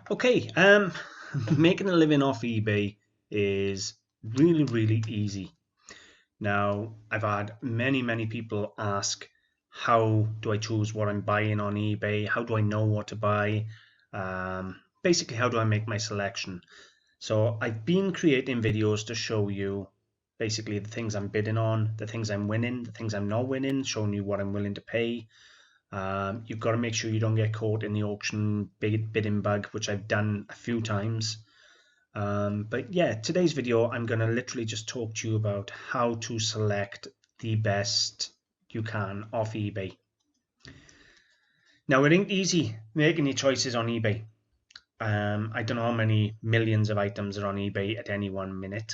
Okay, making a living off eBay is really easy. Now, I've had many people ask, how do I choose what I'm buying on eBay? How do I know what to buy? Basically, how do I make my selection? So I've been creating videos to show you basically the things I'm bidding on, the things I'm winning, the things I'm not winning, showing you what I'm willing to pay. You've got to make sure you don't get caught in the auction bidding bug, which I've done a few times. But yeah, today's video, I'm going to literally just talk to you about how to select the best you can off eBay. Now, it ain't easy making your choices on eBay. I don't know how many millions of items are on eBay at any one minute.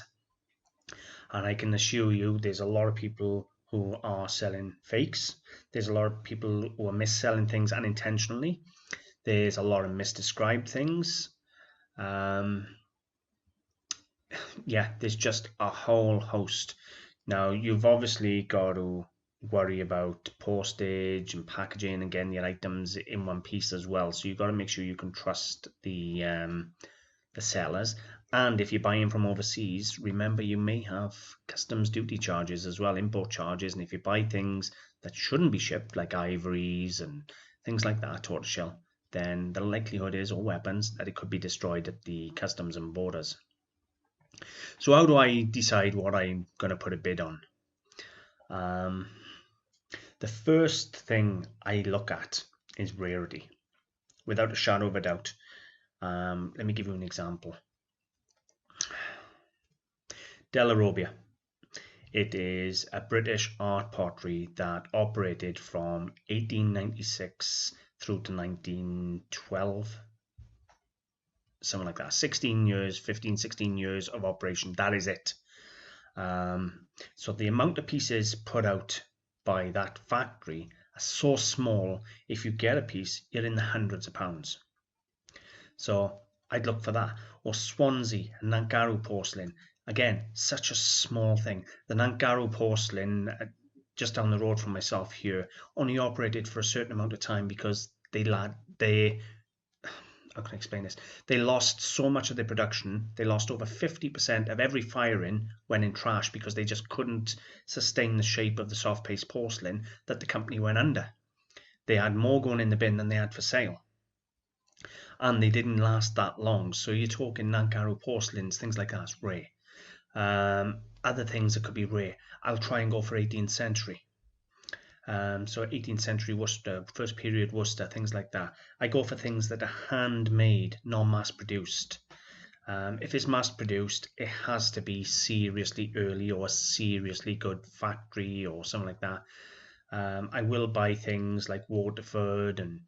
And I can assure you there's a lot of people who are selling fakes. There's a lot of people who are mis-selling things unintentionally. There's a lot of misdescribed things. Yeah, there's just a whole host. Now, you've obviously got to worry about postage and packaging and getting your items in one piece as well. So you've got to make sure you can trust the sellers. And if you're buying from overseas, remember you may have customs duty charges as well, import charges. And if you buy things that shouldn't be shipped, like ivories and things like that, tortoiseshell, then the likelihood is, or weapons, that it could be destroyed at the customs and borders. So how do I decide what I'm going to put a bid on? The first thing I look at is rarity, without a shadow of a doubt. Let me give you an example. Della Robbia. It is a British art pottery that operated from 1896 through to 1912. Something like that. 16 years, 15, 16 years of operation. That is it. So the amount of pieces put out by that factory are so small, if you get a piece, you're in the hundreds of pounds. So I'd look for that. Or Swansea and Nangaru porcelain. Again, such a small thing. The Nangaru porcelain, just down the road from myself here, only operated for a certain amount of time because how can I explain this? They lost so much of their production. They lost over 50% of every firing went in trash because they just couldn't sustain the shape of the soft paste porcelain that the company went under. They had more going in the bin than they had for sale. And they didn't last that long. So you're talking Nangaru porcelains, things like that's rare. Other things that could be rare, I'll try and go for 18th century. So 18th century Worcester, first period Worcester, things like that. I go for things that are handmade, not mass produced. If it's mass produced, it has to be seriously early or a seriously good factory or something like that. I will buy things like Waterford and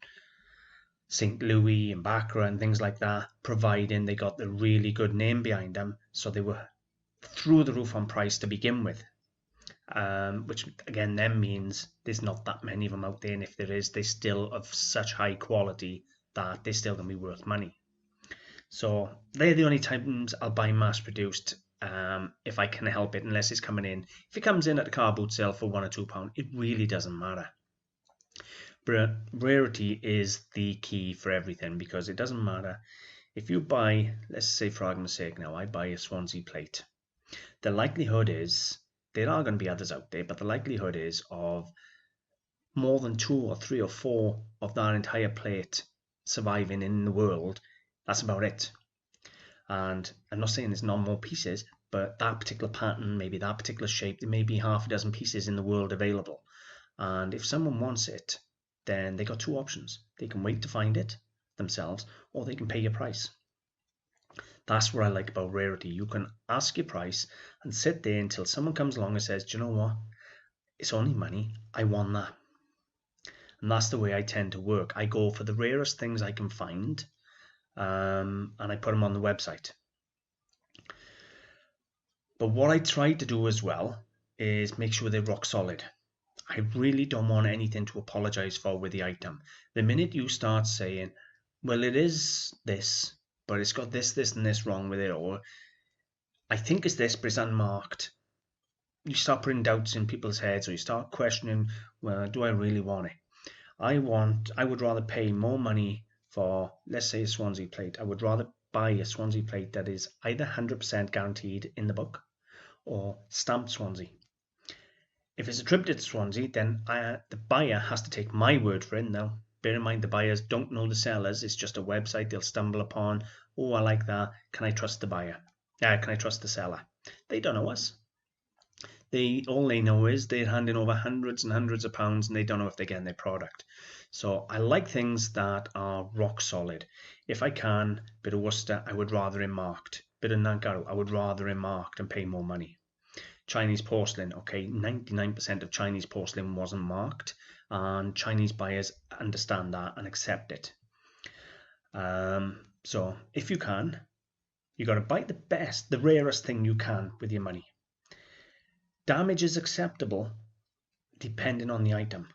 St. Louis and Baccarat and things like that, providing they got the really good name behind them, so they were through the roof on price to begin with. Which again then means there's not that many of them out there, and if there is, they're still of such high quality that they're still going to be worth money. So they're the only times I'll buy mass produced, if I can help it, unless it's coming in. If it comes in at the car boot sale for £1 or £2, it really doesn't matter. But rarity is the key for everything, because it doesn't matter if you buy, let's say for argument's sake now, I buy a Swansea plate. The likelihood is, there are going to be others out there, but the likelihood is of more than 2 or 3 or 4 of that entire plate surviving in the world. That's about it. And I'm not saying there's not more pieces, but that particular pattern, maybe that particular shape, there may be half a dozen pieces in the world available. And if someone wants it, then they got 2 options. They can wait to find it themselves, or they can pay your price. That's what I like about rarity. You can ask your price and sit there until someone comes along and says, do you know what? It's only money. I want that. And that's the way I tend to work. I go for the rarest things I can find, and I put them on the website. But what I try to do as well is make sure they're rock solid. I really don't want anything to apologize for with the item. The minute you start saying, well, it is this, but it's got this, and this wrong with it, or I think it's this, but it's unmarked, you start putting doubts in people's heads, or you start questioning, well, do I really want it? I would rather pay more money for, let's say, a Swansea plate, I would rather buy a Swansea plate that is either 100% guaranteed in the book or stamped Swansea. If it's attributed to Swansea, then the buyer has to take my word for it. Now, bear in mind, the buyers don't know the sellers. It's just a website they'll stumble upon. Oh, I like that. Can I trust the buyer? Can I trust the seller? They don't know us. All they know is they're handing over hundreds and hundreds of pounds, and they don't know if they're getting their product. So I like things that are rock solid. If I can, bit of Worcester, I would rather it marked. Bit of Nagaro, I would rather it marked and pay more money. Chinese porcelain, okay, 99% of Chinese porcelain wasn't marked, and Chinese buyers understand that and accept it. So if you can, you got to buy the best, the rarest thing you can with your money. Damage is acceptable depending on the item.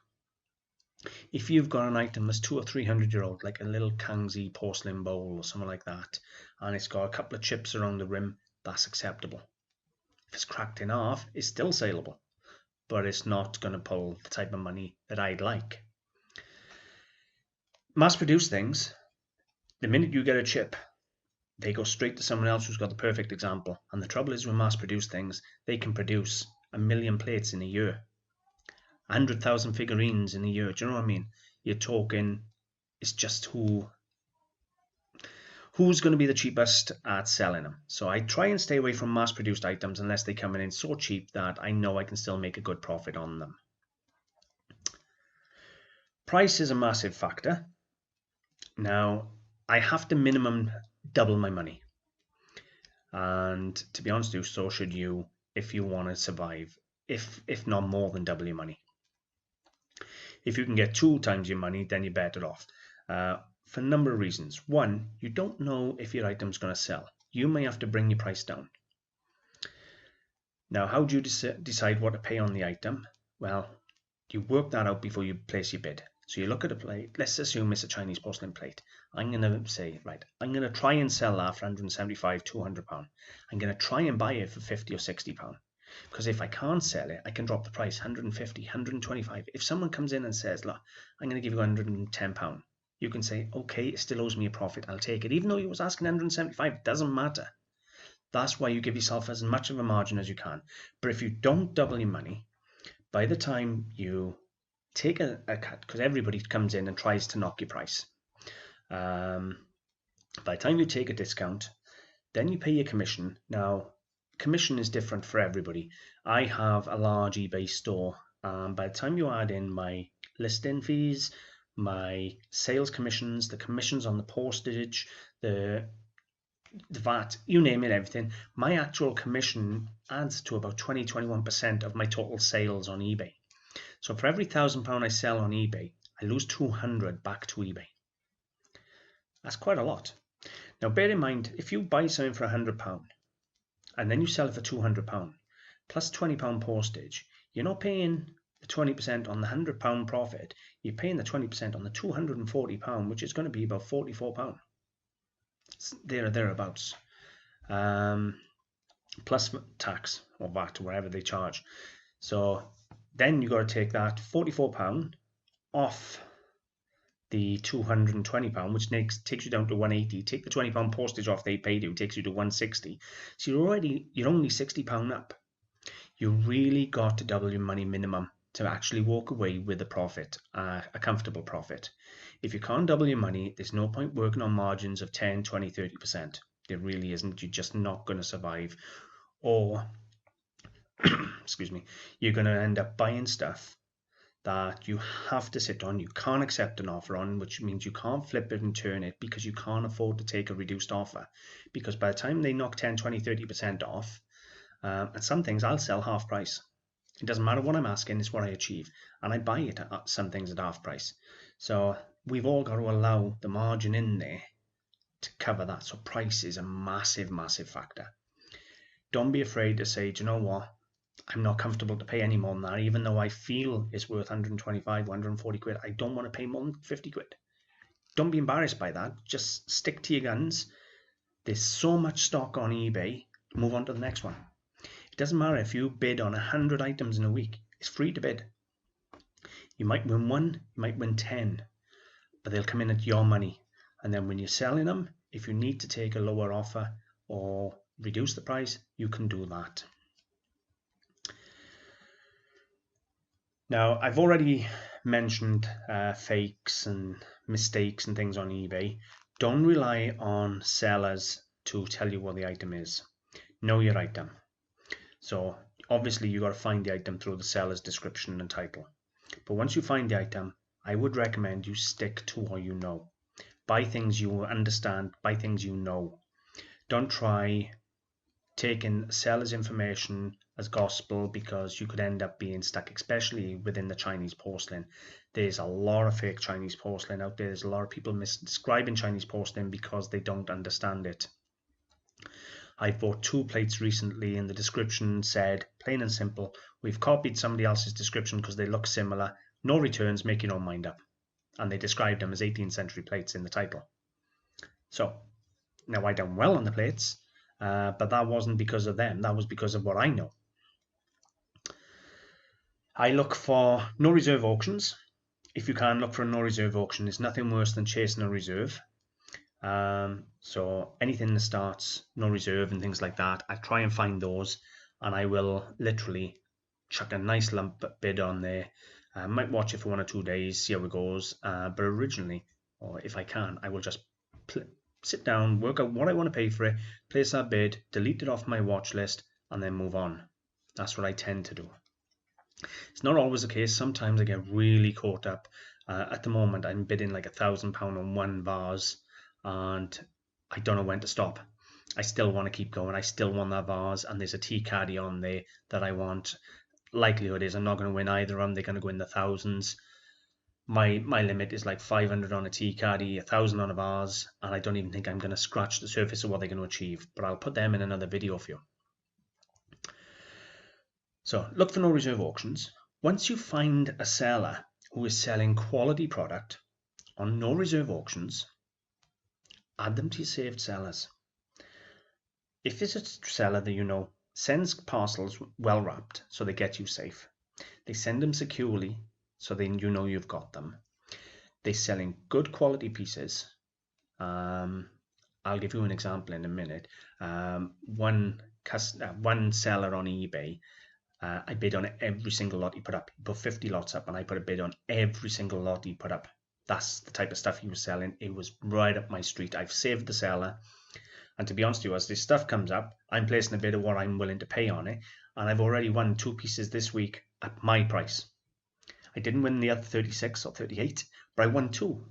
If you've got an item that's 200 or 300-year-old, like a little Kangxi porcelain bowl or something like that, and it's got a couple of chips around the rim, that's acceptable. If it's cracked in half, it's still saleable, but it's not going to pull the type of money that I'd like. Mass-produced things, the minute you get a chip, they go straight to someone else who's got the perfect example. And the trouble is with mass-produced things, they can produce 1 million plates in a year, 100,000 figurines in a year. Do you know what I mean? You're talking, it's just who's going to be the cheapest at selling them. So I try and stay away from mass-produced items unless they come in so cheap that I know I can still make a good profit on them. Price is a massive factor. Now, I have to minimum double my money. And to be honest with you, so should you if you want to survive, if not more than double your money. If you can get 2 times your money, then you're better off. For a number of reasons. One, you don't know if your item's going to sell. You may have to bring your price down. Now, how do you decide what to pay on the item? Well, you work that out before you place your bid. So you look at a plate. Let's assume it's a Chinese porcelain plate. I'm going to say, right, I'm going to try and sell that for 175, 200 pound. I'm going to try and buy it for 50 or 60 pound. Because if I can't sell it, I can drop the price 150, 125. If someone comes in and says, look, I'm going to give you 110 pound. You can say, okay, it still owes me a profit. I'll take it. Even though you was asking 175, it doesn't matter. That's why you give yourself as much of a margin as you can. But if you don't double your money, by the time you take a cut, because everybody comes in and tries to knock your price. By the time you take a discount, then you pay your commission. Now, commission is different for everybody. I have a large eBay store. By the time you add in my listing fees, my sales commissions, the commissions on the postage, the VAT, you name it, everything, my actual commission adds to about 20-21% of my total sales on eBay. So for every £1,000 I sell on eBay, I lose 200 back to eBay. That's quite a lot. Now bear in mind, if you buy something for £100 and then you sell it for £200 plus £20 postage, you're not paying the 20% on the £100 profit. You're paying the 20% on the £240, which is going to be about £44. Thereabouts. Plus tax or VAT, whatever they charge. So then you got to take that £44 off the £220, which takes you down to £180. Take the £20 postage off they paid you, takes you to £160. So you're only £60 up. You really got to double your money minimum to actually walk away with a profit, a comfortable profit. If you can't double your money, there's no point working on margins of 10, 20, 30%. There really isn't. You're just not going to survive. Or, excuse me, you're going to end up buying stuff that you have to sit on, you can't accept an offer on, which means you can't flip it and turn it because you can't afford to take a reduced offer. Because by the time they knock 10, 20, 30% off, and some things I'll sell half price. It doesn't matter what I'm asking, it's what I achieve. And I buy it at some things at half price. So we've all got to allow the margin in there to cover that. So price is a massive, massive factor. Don't be afraid to say, do you know what? I'm not comfortable to pay any more than that, even though I feel it's worth 125, 140 quid. I don't want to pay more than 50 quid. Don't be embarrassed by that. Just stick to your guns. There's so much stock on eBay. Move on to the next one. It doesn't matter if you bid on 100 items in a week. It's free to bid. You might win 1, you might win 10, but they'll come in at your money. And then when you're selling them, if you need to take a lower offer or reduce the price, you can do that. Now, I've already mentioned fakes and mistakes and things on eBay. Don't rely on sellers to tell you what the item is. Know your item. So obviously you got to find the item through the seller's description and title. But once you find the item, I would recommend you stick to what you know. Buy things you understand, buy things you know. Don't try taking seller's information as gospel, because you could end up being stuck, especially within the Chinese porcelain. There's a lot of fake Chinese porcelain out there. There's a lot of people misdescribing Chinese porcelain because they don't understand it. I bought 2 plates recently and the description said, plain and simple, we've copied somebody else's description because they look similar, no returns, make your own mind up. And they described them as 18th century plates in the title. So, now I done well on the plates, but that wasn't because of them, that was because of what I know. I look for no reserve auctions. If you can, look for a no reserve auction. It's nothing worse than chasing a reserve. So anything that starts no reserve and things like that, I try and find those, and I will literally chuck a nice lump bid on there. I might watch it for 1 or 2 days, see how it goes, but originally, or if I can, I will just sit down, work out what I want to pay for it, place that bid, delete it off my watch list, and then move on. That's what I tend to do. It's not always the case. Sometimes I get really caught up. At the moment, I'm bidding like £1,000 on one vase, and I don't know when to stop. I still want to keep going. I still want that vase, and there's a tea caddy on there that I want. Likelihood is I'm not going to win either of them. They're going to go in the thousands. My limit is like 500 on a tea caddy, 1,000 on a vase, and I don't even think I'm going to scratch the surface of what they're going to achieve, but I'll put them in another video for you. So look for no reserve auctions. Once you find a seller who is selling quality product on no reserve auctions, add them to your saved sellers. If there's a seller that you know sends parcels well wrapped so they get you safe, they send them securely so then you know you've got them, they're selling good quality pieces. I'll give you an example in a minute. One seller on eBay, I bid on every single lot he put up. He put 50 lots up and I put a bid on every single lot he put up. That's the type of stuff he was selling. It was right up my street. I've saved the seller. And to be honest with you, as this stuff comes up, I'm placing a bid of what I'm willing to pay on it. And I've already won 2 pieces this week at my price. I didn't win the other 36 or 38, but I won 2.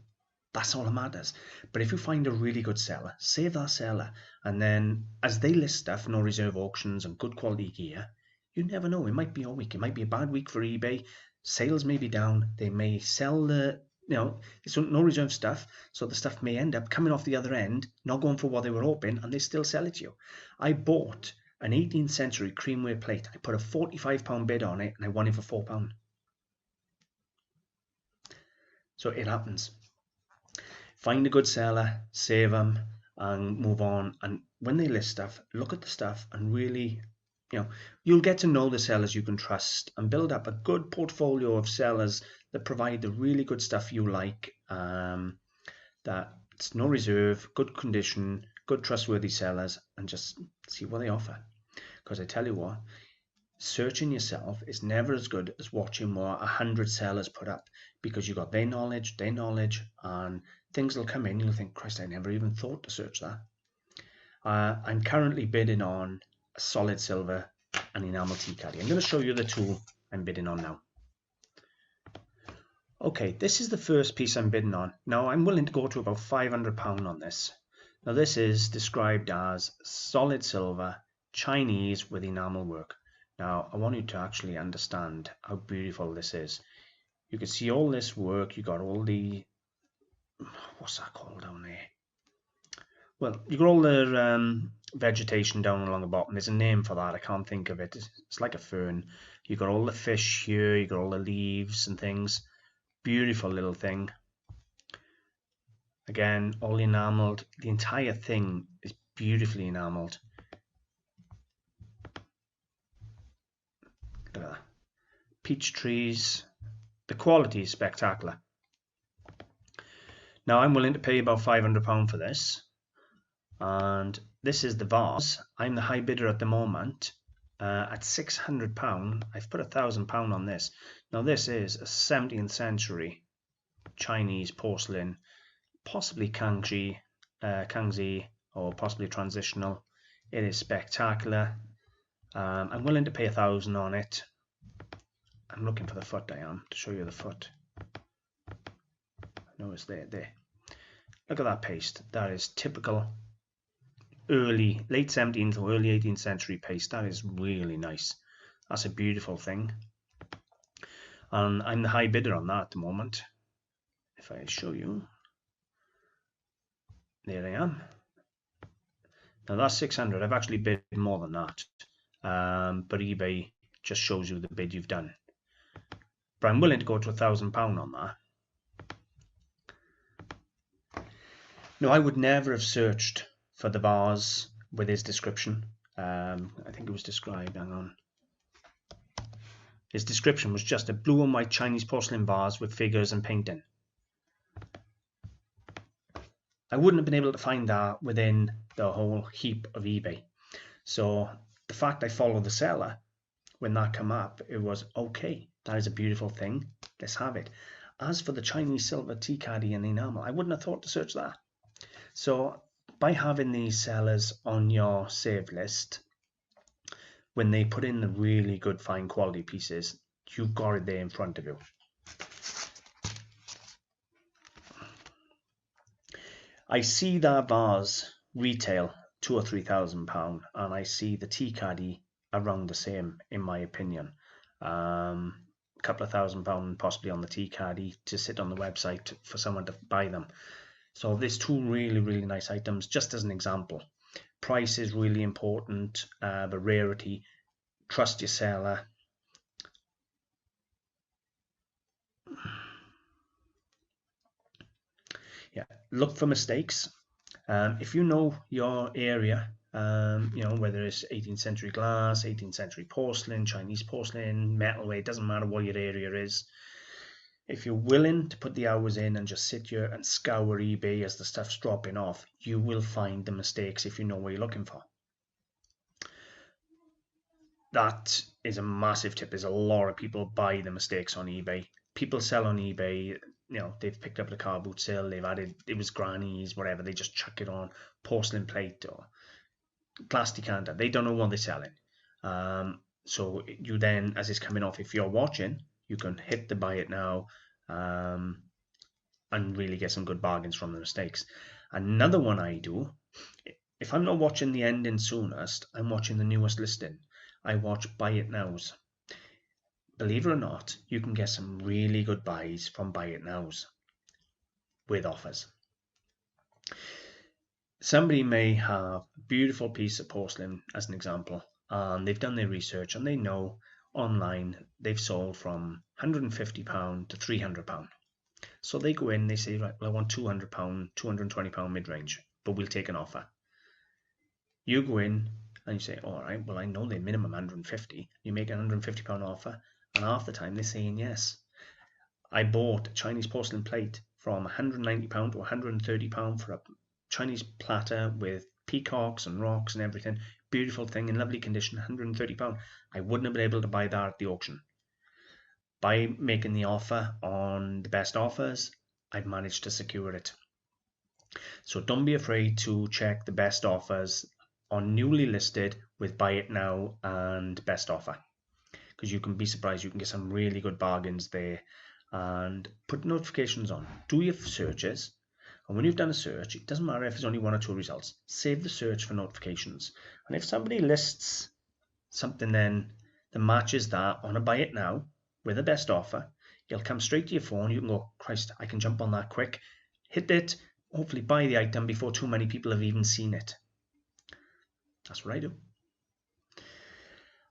That's all that matters. But if you find a really good seller, save that seller. And then as they list stuff, no reserve auctions and good quality gear, you never know. It might be a week. It might be a bad week for eBay. Sales may be down. They may sell the, it's no reserve stuff. So the stuff may end up coming off the other end, not going for what they were hoping, and they still sell it to you. I bought an 18th century creamware plate. I put a £45 bid on it and I won it for £4. So it happens. Find a good seller, save them, and move on. And when they list stuff, look at the stuff and really, you'll get to know the sellers you can trust and build up a good portfolio of sellers that provide the really good stuff you like, that it's no reserve, good condition, good trustworthy sellers, and just see what they offer. Because I tell you what, searching yourself is never as good as watching what 100 sellers put up, because you got their knowledge, and things will come in. You'll think, Christ, I never even thought to search that. I'm currently bidding on a solid silver and enamel tea caddy. I'm going to show you the 2 I'm bidding on now. Okay, this is the first piece I'm bidding on. Now I'm willing to go to about £500 on this. Now this is described as solid silver, Chinese with enamel work. Now I want you to actually understand how beautiful this is. You can see all this work. You got all the, what's that called down there? Well, you got all the vegetation down along the bottom. There's a name for that. I can't think of it. It's like a fern. You got all the fish here. You got all the leaves and things. Beautiful little thing. Again, all enameled. The entire thing is beautifully enameled. Look at that. Peach trees. The quality is spectacular. Now I'm willing to pay about £500 for this, and this is the vase. I'm the high bidder at the moment at £600. I've put £1,000 on this. Now this is a 17th century Chinese porcelain, possibly Kangxi, or possibly transitional. It is spectacular. I'm willing to pay £1,000 on it. I'm looking for the foot. I am, to show you the foot. No, it's there. Look at that paste. That is typical late 17th or early 18th century paste. That is really nice. That's a beautiful thing. And I'm the high bidder on that at the moment. If I show you, there I am. Now that's 600. I've actually bid more than that, but eBay just shows you the bid you've done. But I'm willing to go to £1,000 on that. Now I would never have searched for the vase with his description. I think it was described, hang on. His description was just a blue and white Chinese porcelain vase with figures and painting. I wouldn't have been able to find that within the whole heap of eBay. So the fact I followed the seller, when that came up, it was okay. That is a beautiful thing. Let's have it. As for the Chinese silver tea caddy and enamel, I wouldn't have thought to search that. So by having these sellers on your save list, when they put in the really good fine quality pieces, you've got it there in front of you. I see that vase retail £2,000 or £3,000, and I see the tea caddy around the same, in my opinion. A couple of £1,000 possibly on the tea caddy to sit on the website for someone to buy them. So there's two really nice items. Just as an example, price is really important. The rarity. Trust your seller. Yeah, look for mistakes. If you know your area, you know, whether it's 18th century glass, 18th century porcelain, Chinese porcelain, metalware, it doesn't matter what your area is. If you're willing to put the hours in and just sit here and scour eBay as the stuff's dropping off, you will find the mistakes if you know what you're looking for. That is a massive tip. There's a lot of people buy the mistakes on eBay. People sell on eBay, you know, they've picked up the car boot sale, they've added, it was grannies, whatever, they just chuck it on, porcelain plate or glass decanter. They don't know what they're selling. So you then, as it's coming off, if you're watching, you can hit the buy it now and really get some good bargains from the mistakes. Another one I do, if I'm not watching the ending soonest, I'm watching the newest listing. I watch buy it nows. Believe it or not, you can get some really good buys from buy it nows with offers. Somebody may have a beautiful piece of porcelain, as an example, and they've done their research and they know online they've sold from £150 to £300. So they go in, they say, right, well, I want £200, £220 mid-range, but we'll take an offer. You go in and you say, all right, well, I know they're minimum 150. You make a £150 offer, and half the time they're saying yes. I bought a Chinese porcelain plate from £190 to £130 for a Chinese platter with peacocks and rocks and everything. Beautiful thing in lovely condition, £130. I wouldn't have been able to buy that at the auction. By making the offer on the best offers, I've managed to secure it. So don't be afraid to check the best offers on newly listed with buy it now and best offer, because you can be surprised. You can get some really good bargains there. And put notifications on. Do your searches. And when you've done a search, it doesn't matter if there's only 1 or 2 results. Save the search for notifications. And if somebody lists something then that matches that on a buy it now with a best offer, it'll come straight to your phone. You can go, Christ, I can jump on that quick. Hit it. Hopefully buy the item before too many people have even seen it. That's what I do.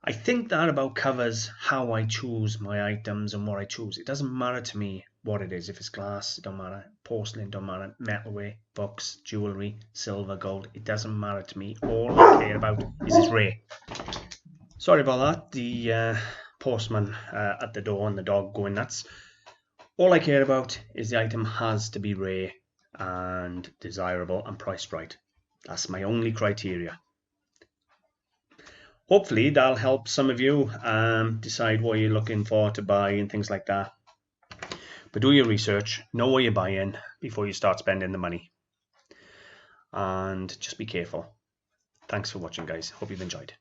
I think that about covers how I choose my items and what I choose. It doesn't matter to me what it is. If it's glass, it don't matter. Porcelain, don't matter. Metalware, books, jewellery, silver, gold, it doesn't matter to me. All I care about is it's rare. Sorry about that. The postman at the door and the dog going nuts. All I care about is the item has to be rare. and desirable and priced right. That's my only criteria. Hopefully that'll help some of you decide what you're looking for to buy and things like that. But do your research, know what you're buying before you start spending the money. And just be careful. Thanks for watching, guys. Hope you've enjoyed.